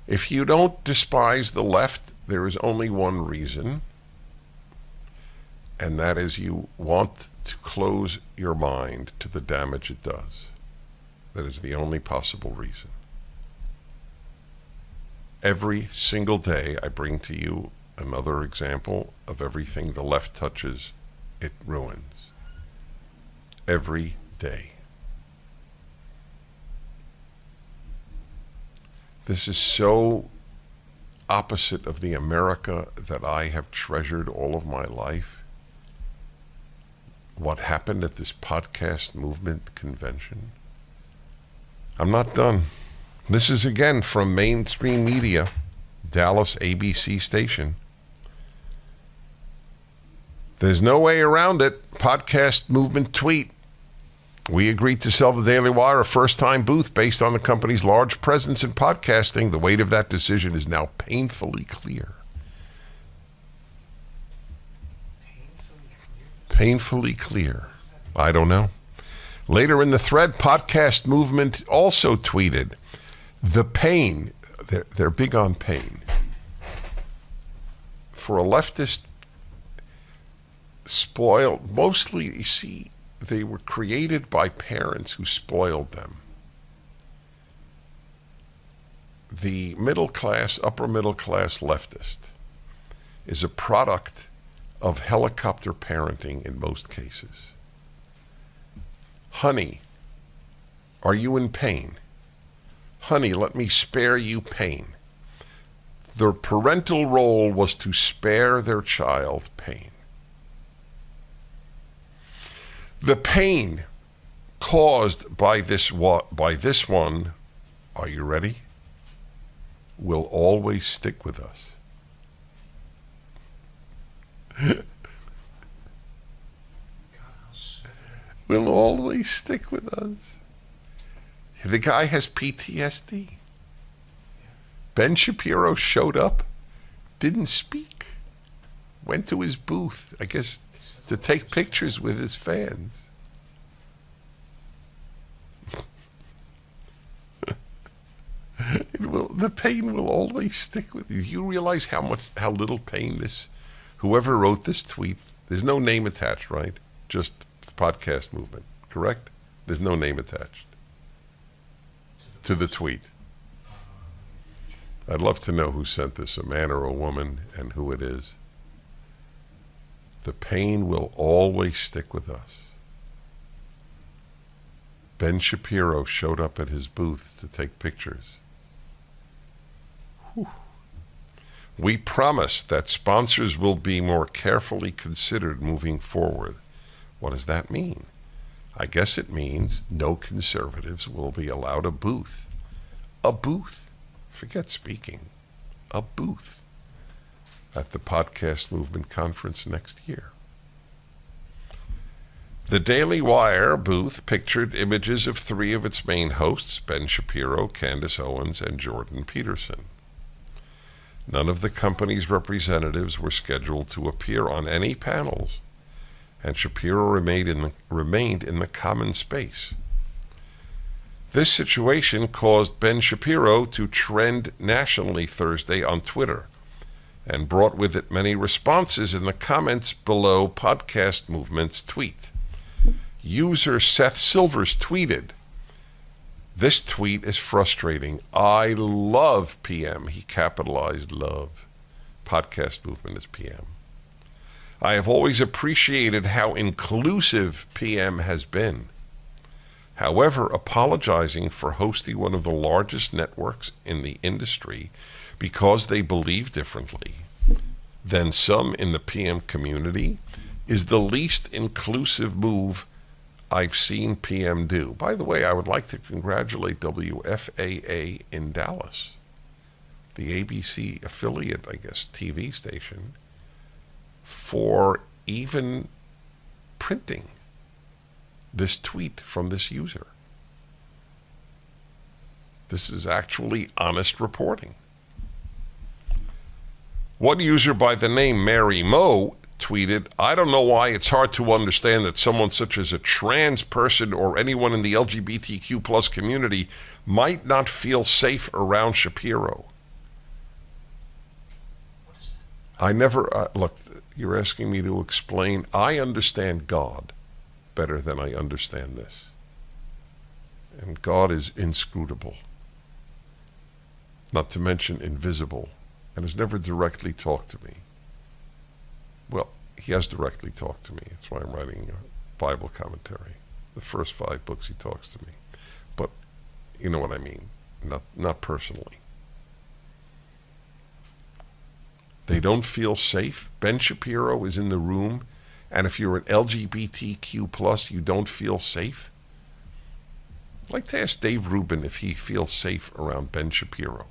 If you don't despise the left, there is only one reason, and that is you want to close your mind to the damage it does. That is the only possible reason. Every single day I bring to you another example of everything the left touches, it ruins. Every day. This is so opposite of the America that I have treasured all of my life. What happened at this podcast movement convention. I'm not done. This is again from mainstream media, Dallas ABC station. There's no way around it. Podcast movement tweet. We agreed to sell the Daily Wire a first-time booth based on the company's large presence in podcasting. The weight of that decision is now painfully clear. Painfully clear. I don't know. Later in the thread, podcast movement also tweeted, the pain, they're big on pain. For a leftist, spoiled, mostly, you see, they were created by parents who spoiled them. The middle class, upper middle class leftist is a product of helicopter parenting in most cases. Honey, are you in pain? Honey, let me spare you pain. Their parental role was to spare their child pain. The pain caused by this one, are you ready? Will always stick with us. Will always stick with us. The guy has PTSD. Ben Shapiro showed up, didn't speak, went to his booth, I guess, to take pictures with his fans. The pain will always stick with you. You realize how little pain this, whoever wrote this tweet, there's no name attached, right? Just the podcast movement, correct? There's no name attached to the tweet. I'd love to know who sent this, a man or a woman, and who it is. The pain will always stick with us. Ben Shapiro showed up at his booth to take pictures. Whew. We promise that sponsors will be more carefully considered moving forward. What does that mean? I guess it means no conservatives will be allowed a booth. A booth. Forget speaking. A booth at the Podcast Movement Conference next year. The Daily Wire booth pictured images of three of its main hosts, Ben Shapiro, Candace Owens, and Jordan Peterson. None of the company's representatives were scheduled to appear on any panels, and Shapiro remained in the common space. This situation caused Ben Shapiro to trend nationally Thursday on Twitter and brought with it many responses in the comments below Podcast Movement's tweet. User Seth Silvers tweeted, "This tweet is frustrating. I love PM." He capitalized love. Podcast Movement is PM. "I have always appreciated how inclusive PM has been. However, apologizing for hosting one of the largest networks in the industry because they believe differently than some in the PM community is the least inclusive move I've seen PM do." By the way, I would like to congratulate WFAA in Dallas, the ABC affiliate, I guess, TV station, for even printing this tweet from this user. This is actually honest reporting. One user by the name Mary Moe tweeted, "I don't know why it's hard to understand that someone such as a trans person or anyone in the LGBTQ plus community might not feel safe around Shapiro. I never, look, you're asking me to explain. I understand God better than I understand this. And God is inscrutable, not to mention invisible, and has never directly talked to me. Well, he has directly talked to me. That's why I'm writing a Bible commentary. The first 5 books he talks to me. But you know what I mean, not personally. They don't feel safe. Ben Shapiro is in the room, and if you're an LGBTQ+, you don't feel safe? I'd like to ask Dave Rubin if he feels safe around Ben Shapiro.